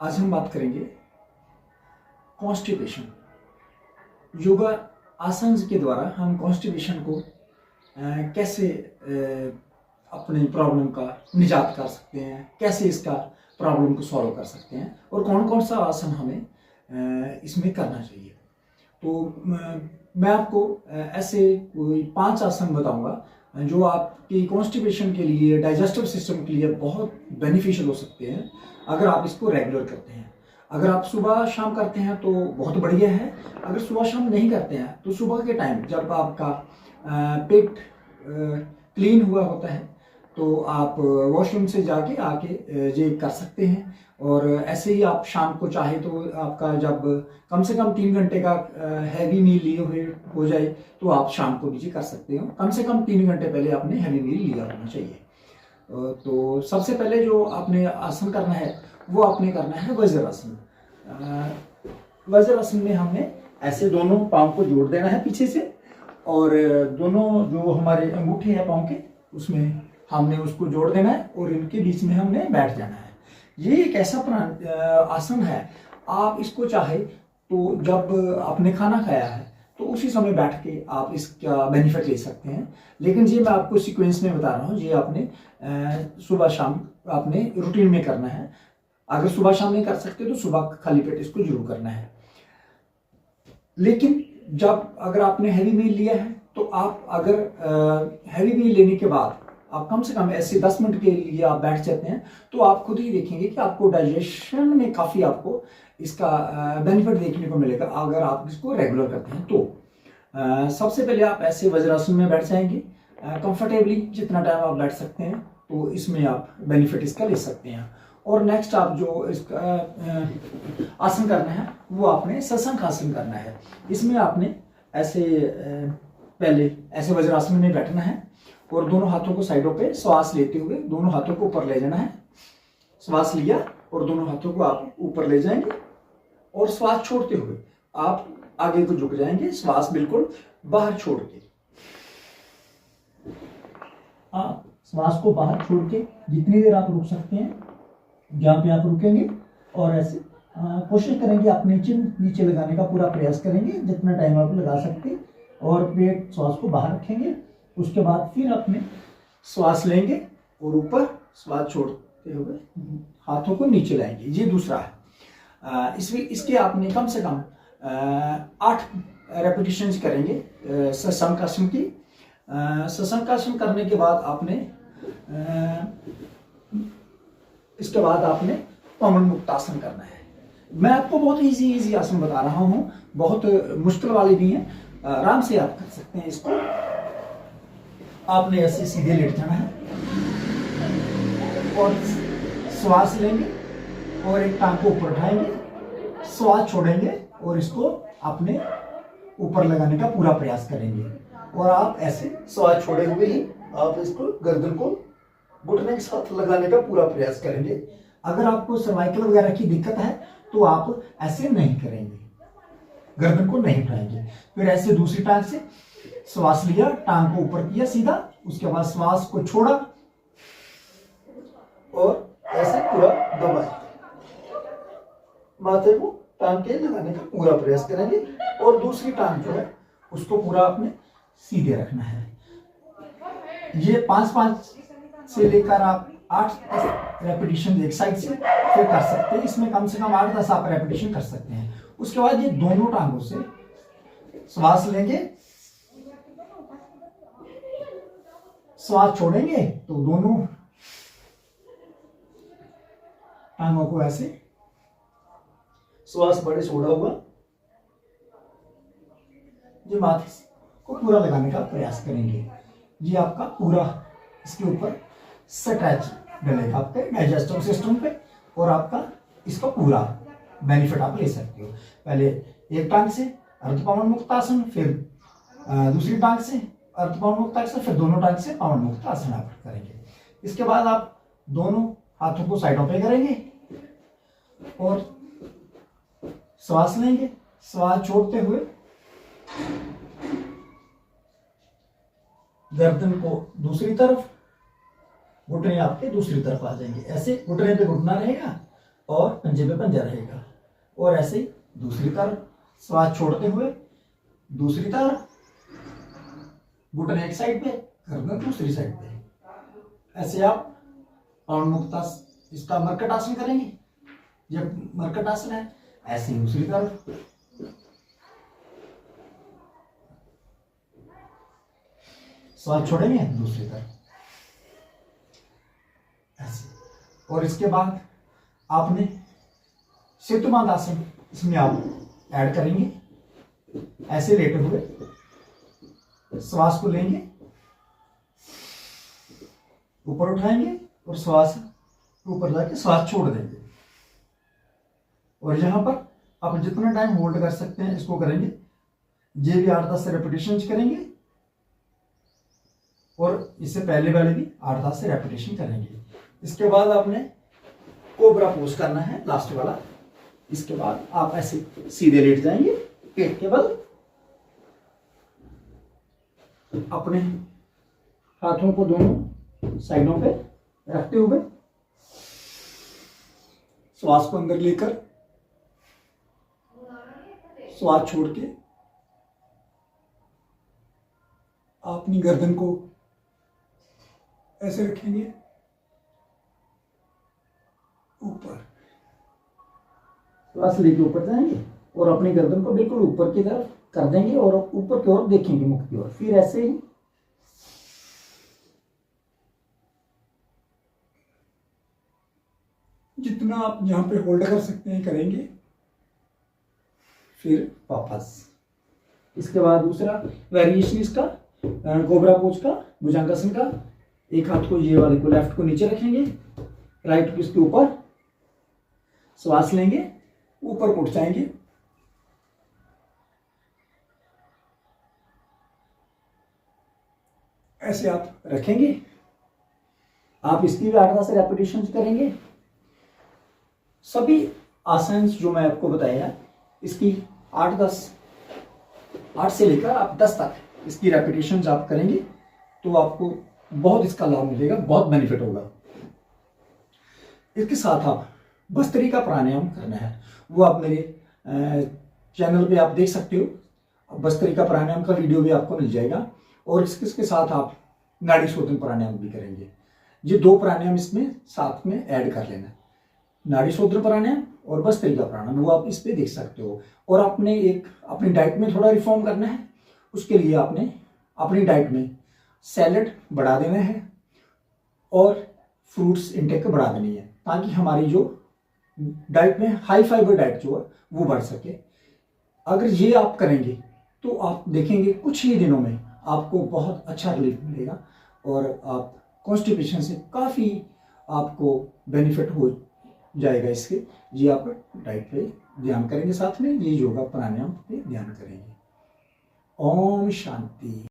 आज हम बात करेंगे कॉन्स्टिपेशन। योगा आसन के द्वारा हम कॉन्स्टिपेशन को कैसे अपनी प्रॉब्लम का निजात कर सकते हैं, कैसे इसका प्रॉब्लम को सॉल्व कर सकते हैं और कौन कौन सा आसन हमें इसमें करना चाहिए। तो मैं आपको ऐसे कोई 5 आसन बताऊंगा जो आपकी कॉन्स्टिपेशन के लिए, डाइजेस्टिव सिस्टम के लिए बहुत बेनिफिशियल हो सकते हैं अगर आप इसको रेगुलर करते हैं। अगर आप सुबह शाम करते हैं तो बहुत बढ़िया है। अगर सुबह शाम नहीं करते हैं तो सुबह के टाइम जब आपका पेट क्लीन हुआ होता है तो आप वॉशरूम से जाके आके ये कर सकते हैं। और ऐसे ही आप शाम को चाहे तो आपका जब कम से कम 3 घंटे का हैवी मील लिए हुए हो जाए तो आप शाम को भी कर सकते हो। कम से कम 3 घंटे पहले आपने हैवी मील लिया होना चाहिए। तो सबसे पहले जो आपने आसन करना है वो आपने करना है वज्रासन। वज्रासन में हमने ऐसे दोनों पाँव को जोड़ देना है पीछे से, और दोनों जो हमारे अंगूठे हैं पाँव के उसमें हमने उसको जोड़ देना है और इनके बीच में हमने बैठ जाना है। ये एक ऐसा आसन है, आप इसको चाहे तो जब आपने खाना खाया है तो उसी समय बैठ के आप इसका बेनिफिट ले सकते हैं। लेकिन ये मैं आपको सीक्वेंस में बता रहा हूँ, ये आपने सुबह शाम आपने रूटीन में करना है। अगर सुबह शाम नहीं कर सकते तो सुबह खाली पेट इसको जरूर करना है। लेकिन जब अगर आपने हैवी मील लिया है तो आप अगर हैवी मील लेने के बाद आप कम से कम ऐसे 10 मिनट के लिए आप बैठ जाते हैं तो आप खुद ही देखेंगे कि आपको डाइजेशन में काफ़ी आपको इसका बेनिफिट देखने को मिलेगा अगर आप इसको रेगुलर करते हैं तो। सबसे पहले आप ऐसे वज्रासन में बैठ जाएंगे कंफर्टेबली, जितना टाइम आप बैठ सकते हैं तो इसमें आप बेनिफिट इसका ले सकते हैं। और नेक्स्ट आप जो इसका आसन करना है वो आपने सशंख आसन करना है। इसमें आपने ऐसे पहले ऐसे वज्रासन में बैठना है और दोनों हाथों को साइडों पे श्वास लेते हुए दोनों हाथों को ऊपर ले जाना है। श्वास लिया और दोनों हाथों को आप ऊपर ले जाएंगे और श्वास छोड़ते हुए आप आगे को झुक जाएंगे, श्वास बिल्कुल बाहर छोड़ के। आप श्वास को बाहर छोड़ के जितनी देर आप रुक सकते हैं जहाँ पे आप रुकेंगे और ऐसे कोशिश करेंगे अपने चिन नीचे लगाने का पूरा प्रयास करेंगे जितना टाइम आप लगा सकते हैं, और पेट श्वास को बाहर रखेंगे। उसके बाद फिर अपने श्वास लेंगे और ऊपर श्वास छोड़ते हुए हाथों को नीचे लाएंगे। ये दूसरा है। इसके आपने कम से कम 8 रेपिटेशंस करेंगे शशंख आसन की। शशंख आसन करने के बाद आपने इसके बाद आपने पवन मुक्त आसन करना है। मैं आपको बहुत इजी आसन बता रहा हूँ, बहुत मुश्किल वाले नहीं है, आराम से आप कर सकते हैं इसको। आपने ऐसे सीधे लेट जाना है और श्वास लेंगे और एक टांग को ऊपर उठाएंगे, श्वास छोड़ेंगे और इसको आपने ऊपर लगाने का पूरा प्रयास करेंगे। और आप ऐसे श्वास छोड़े हुए ही आप इसको गर्दन को घुटने के साथ लगाने का पूरा प्रयास करेंगे। अगर आपको सर्वाइकल वगैरह की दिक्कत है तो आप ऐसे नहीं करेंगे, गर्दन को नहीं उठाएंगे। फिर ऐसे दूसरी टांग से श्वास लिया, टांग को ऊपर किया सीधा, उसके बाद श्वास को छोड़ा और ऐसे पूरा दबाया, माथे को टांग के लगाने का पूरा प्रयास करेंगे। और दूसरी टांग जो है उसको पूरा आपने सीधे रखना है। ये 5-5 से लेकर आप 8 रेपिटेशन एक साइड से फिर कर सकते हैं। इसमें कम से कम 8-10 आप रेपिटेशन कर सकते हैं। उसके बाद ये दोनों टांगों से श्वास लेंगे, श्वास छोड़ेंगे तो दोनों टांगों को ऐसे श्वास बड़े छोड़ा हुआ ये माथे को पूरा लगाने का प्रयास करेंगे। ये आपका पूरा इसके ऊपर स्ट्रेच डलेगा आपके डाइजेस्टिव सिस्टम पे और आपका इसका पूरा बेनिफिट आप ले सकते हो। पहले एक टांग से अर्ध पवन मुक्त आसन, फिर दूसरी टांग से अर्ध पवन मुक्त आसन, फिर दोनों टांग से पवन मुक्त आसन आप करेंगे। इसके बाद आप दोनों हाथों को साइडों पे करेंगे और श्वास लेंगे, श्वास छोड़ते हुए गर्दन को दूसरी तरफ, घुटने आपके दूसरी तरफ आ जाएंगे। ऐसे घुटने पे घुटना रहेगा और पंजे पे पंजा रहेगा। और ऐसे ही दूसरी तरफ श्वास छोड़ते हुए दूसरी तरफ, घुटने एक साइड पे, गर्दन दूसरी साइड पे। ऐसे आप पावन मुक्तासन, इसका मरकट आसन करेंगे। जब मरकट आसन है, ऐसे ही दूसरी तरफ श्वास छोड़ेंगे, दूसरी तरफ ऐसे। और इसके बाद आपने सिद्धमादासन इसमें आप ऐड करेंगे। ऐसे लेटे हुए श्वास को लेंगे, ऊपर उठाएंगे और श्वास ऊपर जाके श्वास छोड़ देंगे। और यहां पर आप जितना टाइम होल्ड कर सकते हैं इसको करेंगे। ये भी 8-10 रेपिटेशन करेंगे और इससे पहले वाले भी 8-10 से रेपिटेशन करेंगे। इसके बाद आपने कोबरा पोज करना है, लास्ट वाला। इसके बाद आप ऐसे सीधे लेट जाएंगे, पेट के बल, अपने हाथों को दोनों साइडों पे रखते हुए श्वास को अंदर लेकर श्वास छोड़ के अपनी गर्दन को ऐसे रखेंगे ऊपर, श्वास लेके ऊपर जाएंगे और अपनी गर्दन को बिल्कुल ऊपर की तरफ कर देंगे और ऊपर की ओर देखेंगे, मुख की ओर। फिर ऐसे ही जितना आप यहां पे होल्ड कर सकते हैं करेंगे। फिर वापस। इसके बाद दूसरा वेरिएशन इसका कोबरा पोज का, भुजंगासन का। एक हाथ को, ये वाले को, लेफ्ट को नीचे रखेंगे, राइट को इसके ऊपर, श्वास लेंगे, ऊपर उठ जाएंगे। ऐसे आप रखेंगे। आप इसकी भी 8-10 रेपिटेशन करेंगे। सभी आसन जो मैं आपको बताया इसकी 8 से लेकर आप 10 तक इसकी रेपिटेशन आप करेंगे तो आपको बहुत इसका लाभ मिलेगा, बहुत बेनिफिट होगा। इसके साथ आप भस्त्रिका प्राणायाम करना है, वो आप मेरे चैनल पे आप देख सकते हो। भस्त्रिका प्राणायाम का वीडियो भी आपको मिल जाएगा। और इसके साथ आप नाड़ी शोधन प्राणायाम भी करेंगे। ये 2 प्राणायाम इसमें साथ में ऐड कर लेना, नाड़ी शोधन प्राणायाम और भस्त्रिका प्राणायाम, वो आप इस पे देख सकते हो। और आपने एक अपनी डाइट में थोड़ा रिफॉर्म करना है। उसके लिए आपने अपनी डाइट में सैलड बढ़ा देना है और फ्रूट्स इंटेक बढ़ा देनी है, ताकि हमारी जो डाइट में हाई फाइबर डाइट जो है वो बढ़ सके। अगर ये आप करेंगे तो आप देखेंगे कुछ ही दिनों में आपको बहुत अच्छा रिलीफ मिलेगा और आप कॉन्स्टिपेशन से काफ़ी आपको बेनिफिट हो जाएगा इसके। ये आप डाइट पे ध्यान करेंगे, साथ में ये योगा प्राणायाम पे ध्यान करेंगे। ओम शांति।